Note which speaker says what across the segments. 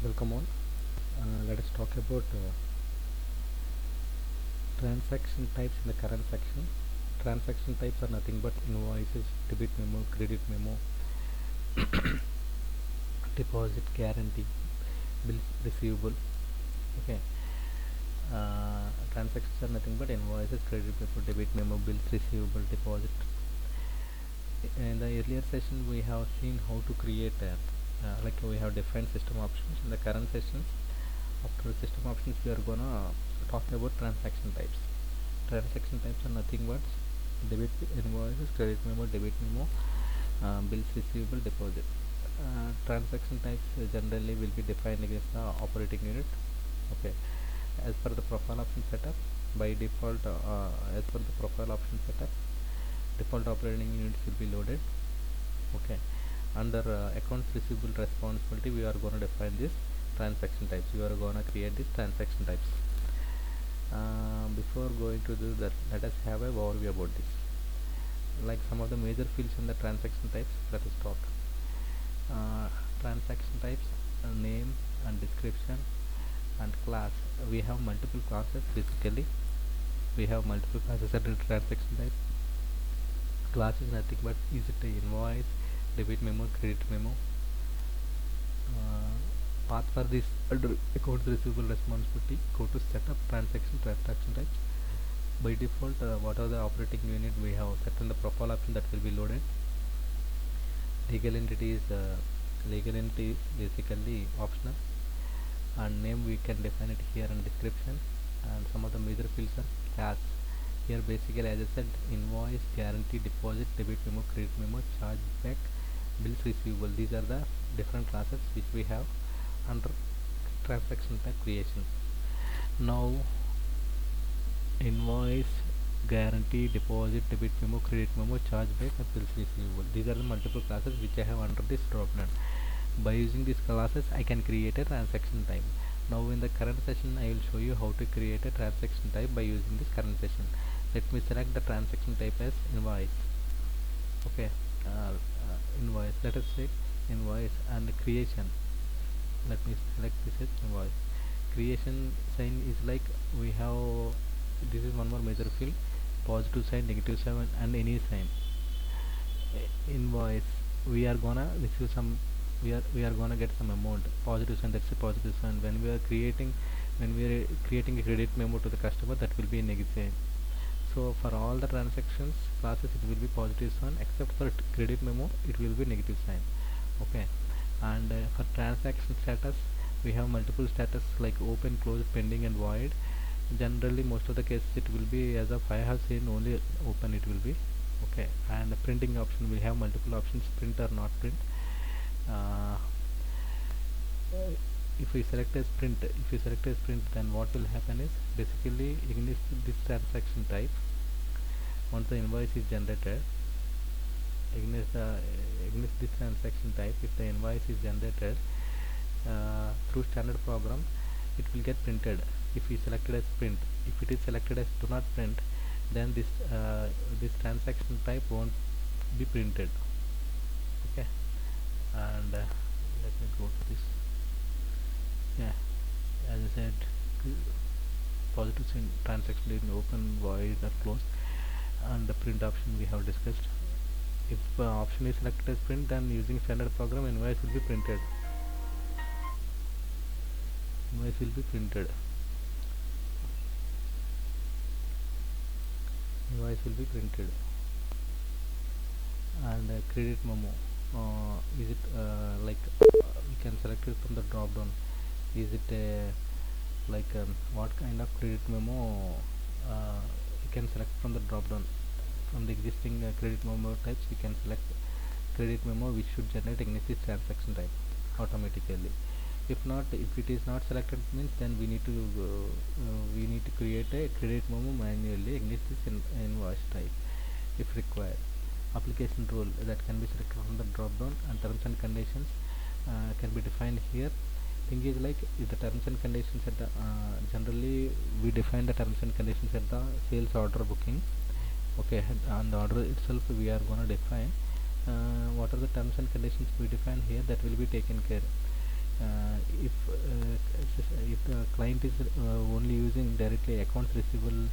Speaker 1: Welcome all. Let us talk about transaction types in the current section. Transaction types are nothing but invoices, debit memo, credit memo, deposit, guarantee, bills, receivable. Okay. Transactions are nothing but invoices, credit memo, debit memo, bills, receivable, deposit. In the earlier session, we have seen how to create like we have defined system options. In the current sessions, after system options, we are gonna talk about transaction types. Transaction types are nothing but debit invoices, credit memo, debit memo, bills receivable, deposit. Transaction types generally will be defined against the operating unit. Okay, as per the profile option setup, by default, as per the profile option setup, default operating units will be loaded. Okay, under accounts receivable responsibility, we are going to define this transaction types. We are going to create these transaction types. Before going to do that, let us have a overview about this. Like some of the major fields in the transaction types, let us talk. Transaction types, name and description and class. We have multiple classes. Basically, we have multiple classes under transaction type. Class is nothing but is it a invoice, debit memo, credit memo. Path for this under accounts receivable responsibility, go to setup transaction types. By default, what are the operating unit we have set in the profile option that will be loaded. Legal entity is basically optional, and name we can define it here in description. And some of the major fields are class. Here basically, as I said, invoice, guarantee, deposit, debit memo, credit memo, charge back, bills receivable. These are the different classes which we have under transaction type creation. Now, invoice, guarantee, deposit, debit memo, credit memo, charge back, and bills receivable. These are the multiple classes which I have under this dropdown. By using these classes, I can create a transaction type. Now, in the current session, I will show you how to create a transaction type by using this current session. Let me select the transaction type as invoice. Okay, invoice. Let us say invoice and creation. Let me select this as invoice. Creation sign is like we have. This is one more major field: positive sign, negative sign, and any sign. Invoice. We are gonna receive some. We are gonna get some amount. Positive sign. That's a positive sign. When we are creating a credit memo to the customer, that will be a negative sign. So for all the transactions classes, it will be positive sign, except for credit memo, it will be negative sign. Okay, and for transaction status, we have multiple status like open, closed, pending, and void. Generally, most of the cases it will be, as of I have seen, only open it will be. Okay, and the printing option, we have multiple options: print or not print. Uh, if we select as print, then what will happen is basically against this transaction type, once the invoice is generated, against this transaction type, if the invoice is generated through standard program, it will get printed. If we selected as print, if it is selected as do not print, then this transaction type won't be printed. Okay, and let me go to this. Yeah, as I said, positive sign transaction in open, void, or closed, and the print option we have discussed. If option is selected as print, then using standard program, invoice will be printed. Invoice will be printed. Invoice will be printed. And credit memo. Is it like we can select it from the drop down? Is it like what kind of credit memo you can select from the drop down? From the existing credit memo types, we can select credit memo which should generate against this transaction type automatically. If not, if it is not selected, means then we need to create a credit memo manually against this invoice type if required. Application rule that can be selected from the drop down, and terms and conditions can be defined here. Thing is like if the terms and conditions at the generally we define the terms and conditions at the sales order booking. Okay, on the order itself we are going to define what are the terms and conditions we define here, that will be taken care. if the client is only using directly accounts receivable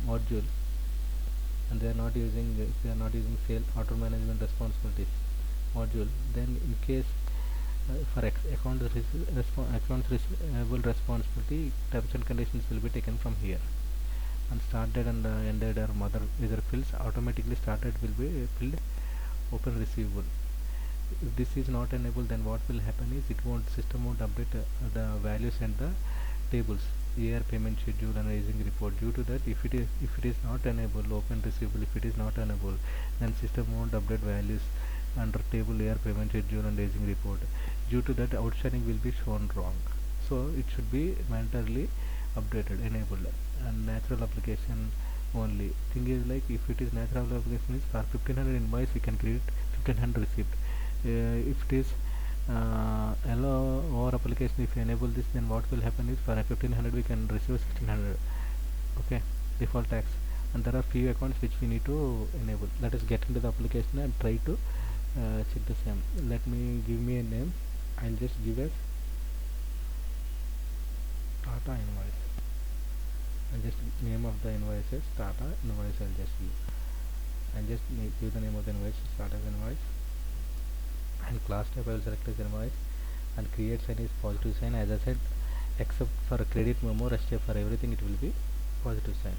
Speaker 1: module, and they are not using if they are not using sale order management responsibilities module, then in case for accounts receivable responsibility, terms and conditions will be taken from here, and started and ended or mother whether fields automatically started will be filled open receivable. If this is not enabled, then what will happen is it won't system won't update the values and the tables, AR payment schedule and raising report. Due to that, if it is not enabled open receivable, if it is not enabled, then system won't update values under table AR payment schedule and raising report. Due to that, outstanding will be shown wrong, so it should be mandatorily updated, enabled. And natural application only. Thing is like, if it is natural application is for 1500 invoice we can create 1500 receipt. If it is allow or application, if you enable this, then what will happen is for 1500 we can receive 1600. Okay, default tax. And there are few accounts which we need to enable. Let us get into the application and try to check the same. Let me give me a name. I'll just give as Tata invoice, and just name of the invoice is Tata invoice. I'll just give, and just give the name of the invoice Tata invoice, and class type I will select as invoice, and create sign is positive sign, as I said, except for a credit memo, rest for everything it will be positive sign.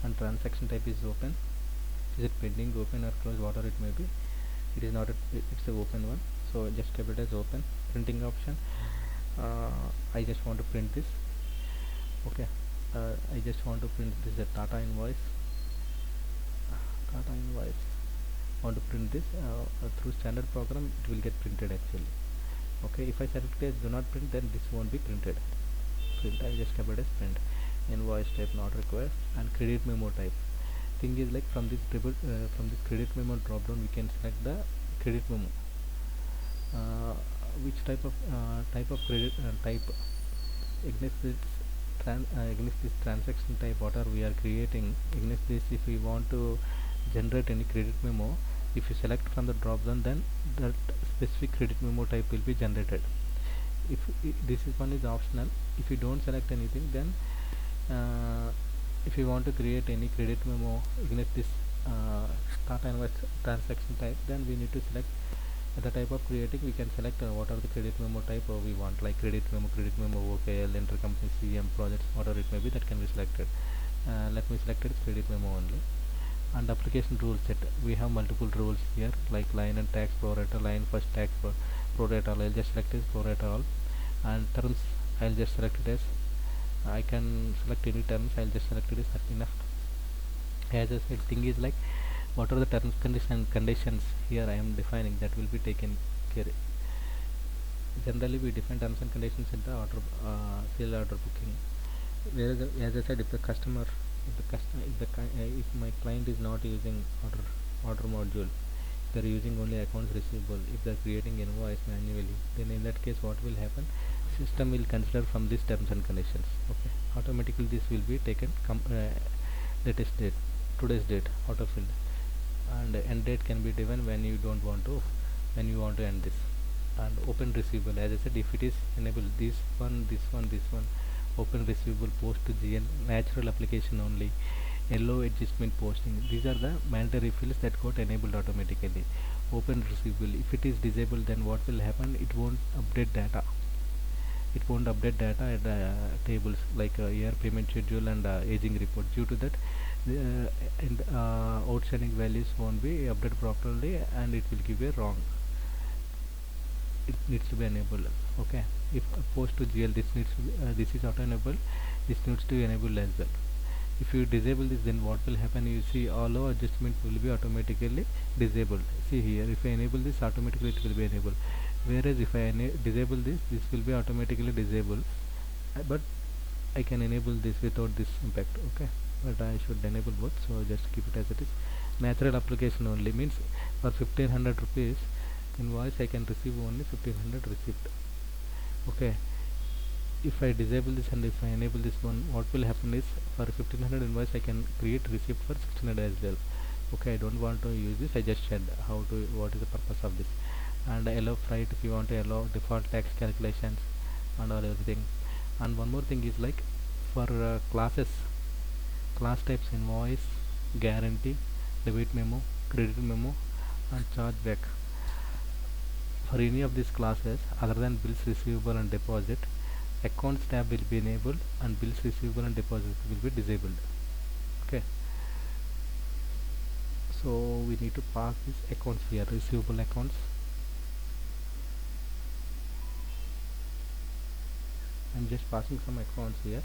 Speaker 1: And transaction type is open. Is it pending, open or closed, whatever it may be, it is not it's a open one, so just keep it as open. Printing option, I just want to print this. Okay, I just want to print this a Tata invoice. Tata invoice, want to print this through standard program, it will get printed actually. Okay, if I select as do not print, then this won't be printed. Print, I just kept it as print. Invoice type not required, and credit memo type. Thing is like, from this credit memo drop down we can select the credit memo, which type of credit type against this transaction type what are we are creating. Against this, if we want to generate any credit memo, if you select from the drop down, then that specific credit memo type will be generated. If this is one is optional, if you don't select anything, then if you want to create any credit memo against this Tata invoice transaction type, then we need to select the type of creating. We can select what are the credit memo type we want, like credit memo, OKL, intercompany, CM, projects, whatever it may be, that can be selected. Let me select it as credit memo only. And application rule set, we have multiple rules here, like line and tax pro rata, line first tax pro rata all. I'll just select as pro rata all. And terms, I'll just select it as, I can select any terms, I'll just select it as enough. As I said, thing is like, what are the terms conditions here I am defining, that will be taken care. Generally we define terms and conditions in the order sale order booking. Whereas, as I said, if my client is not using order module, they are using only accounts receivable, if they are creating invoice manually, then in that case what will happen, system will consider from these terms and conditions. Okay, automatically this will be taken latest date, today's date, autofilled, and end date can be given when you want to end this. And open receivable, as I said, if it is enabled, this one, open receivable, post to GN, natural application only, yellow adjustment posting, these are the mandatory fields that got enabled automatically. Open receivable, if it is disabled, then what will happen, it won't update data. At tables like year payment schedule and aging report. Due to that, the outstanding values won't be updated properly, and it will give a wrong. It needs to be enabled. Okay, if post to GL, this is auto enabled, this needs to be enabled as well. If you disable this, then what will happen, you see all our adjustment will be automatically disabled. See here, if I enable this, automatically it will be enabled, whereas if I disable this will be automatically disabled. But I can enable this without this impact. Okay, but I should enable both, so just keep it as it is. Natural application only means, for 1500 rupees invoice I can receive only 1500 receipt. Okay, if I disable this and if I enable this one, what will happen is, for 1500 invoice I can create receipt for 1600 as well. Okay, I don't want to use this, I just said what is the purpose of this. and allow freight if you want to allow default tax calculations and all everything. And one more thing is like for classes, class types: invoice, guarantee, debit memo, credit memo, and chargeback. For any of these classes other than bills receivable and deposit, accounts tab will be enabled and bills receivable and deposit will be disabled. Okay, so we need to pass these accounts here. Receivable accounts, I'm just passing some accounts here.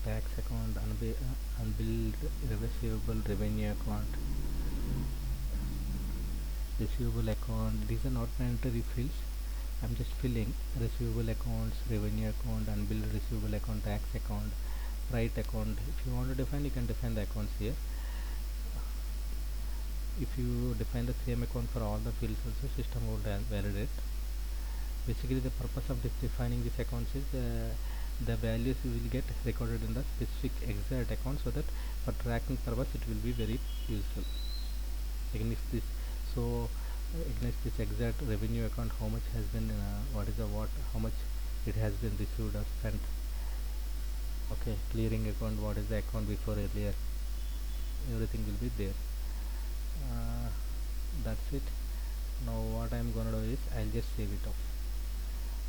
Speaker 1: Tax account, unbilled receivable, revenue account, receivable account. These are not mandatory fields. I'm just filling receivable accounts, revenue account, unbilled receivable account, tax account, right account. If you want to define, you can define the accounts here. If you define the same account for all the fields also, system will validate. Basically the purpose of this defining these accounts is the values you will get recorded in the specific exact account, so that for tracking purpose it will be very useful. Against this, so against this exact revenue account, how much has been how much it has been received or spent. Okay, clearing account, what is the account before earlier, everything will be there. That's it. Now what I'm gonna do is I'll just save it off.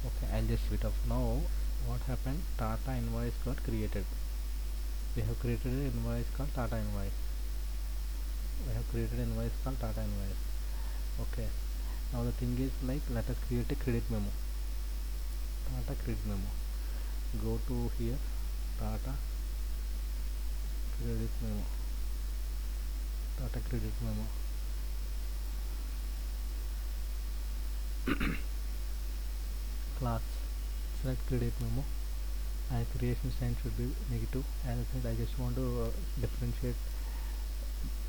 Speaker 1: Okay, I'll just save it off. Now what happened, Tata invoice got created. We have created an invoice called Tata invoice. Okay, now the thing is like, let us create a credit memo. Tata credit memo. Go to here, Tata credit memo. Tata credit memo. Class, select credit memo, and creation sign should be negative. As I said, I just want to differentiate,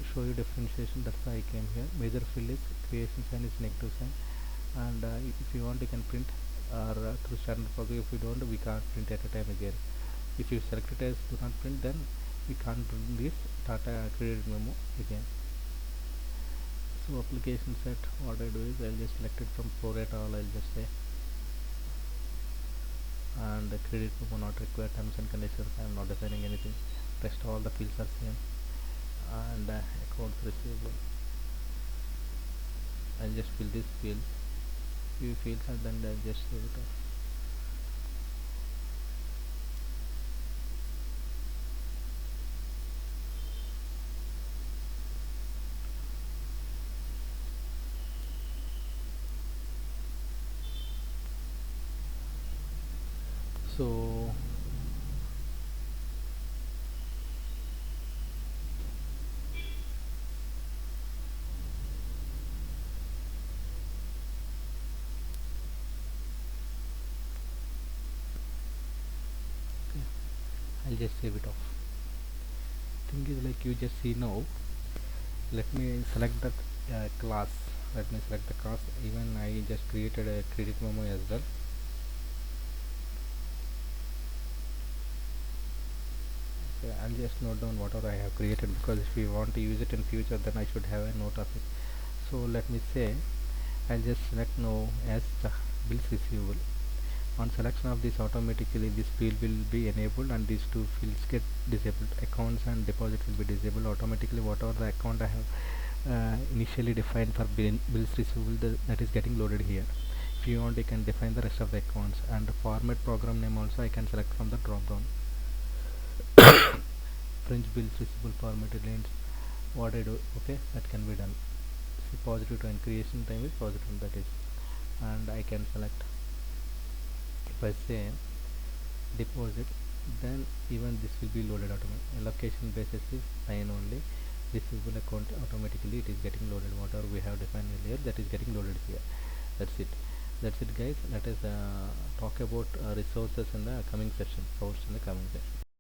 Speaker 1: show you differentiation, that's why I came here. Major field is creation sign is negative sign, and if you want you can print or through standard program. If you don't, we can't print at a time again. If you select it as do not print, then we can't print this Tata credit memo again. So application set, what I do is I'll just select it from prorate all, I'll just say, and the credit memo not required, terms and conditions I'm not defining anything, rest all the fields are same, and accounts receivable, I'll just fill these fields, few fields, and then I'll just save it off. So I'll just save it off. Thing is like, you just see now, let me select the class, even I just created a credit memo as well. Okay, I'll just note down whatever I have created, because if we want to use it in future, then I should have a note of it. So let me say, I'll just select now as the bills receivable. On selection of this, automatically this field will be enabled and these two fields get disabled. Accounts and deposit will be disabled automatically. Whatever the account I have initially defined for bills receivable, that is getting loaded here. If you want, you can define the rest of the accounts, and the format program name also I can select from the drop down. French bills receivable formatted lanes, what I do, okay, that can be done. See, positive time, creation time is positive, that is, and I can select, if I say deposit, then even this will be loaded automatically. Allocation basis is 9 only. Receivable account, automatically it is getting loaded. Whatever we have defined earlier, that is getting loaded here. That's it. That's it, guys. Let us talk about resources in the coming session. Source in the coming session.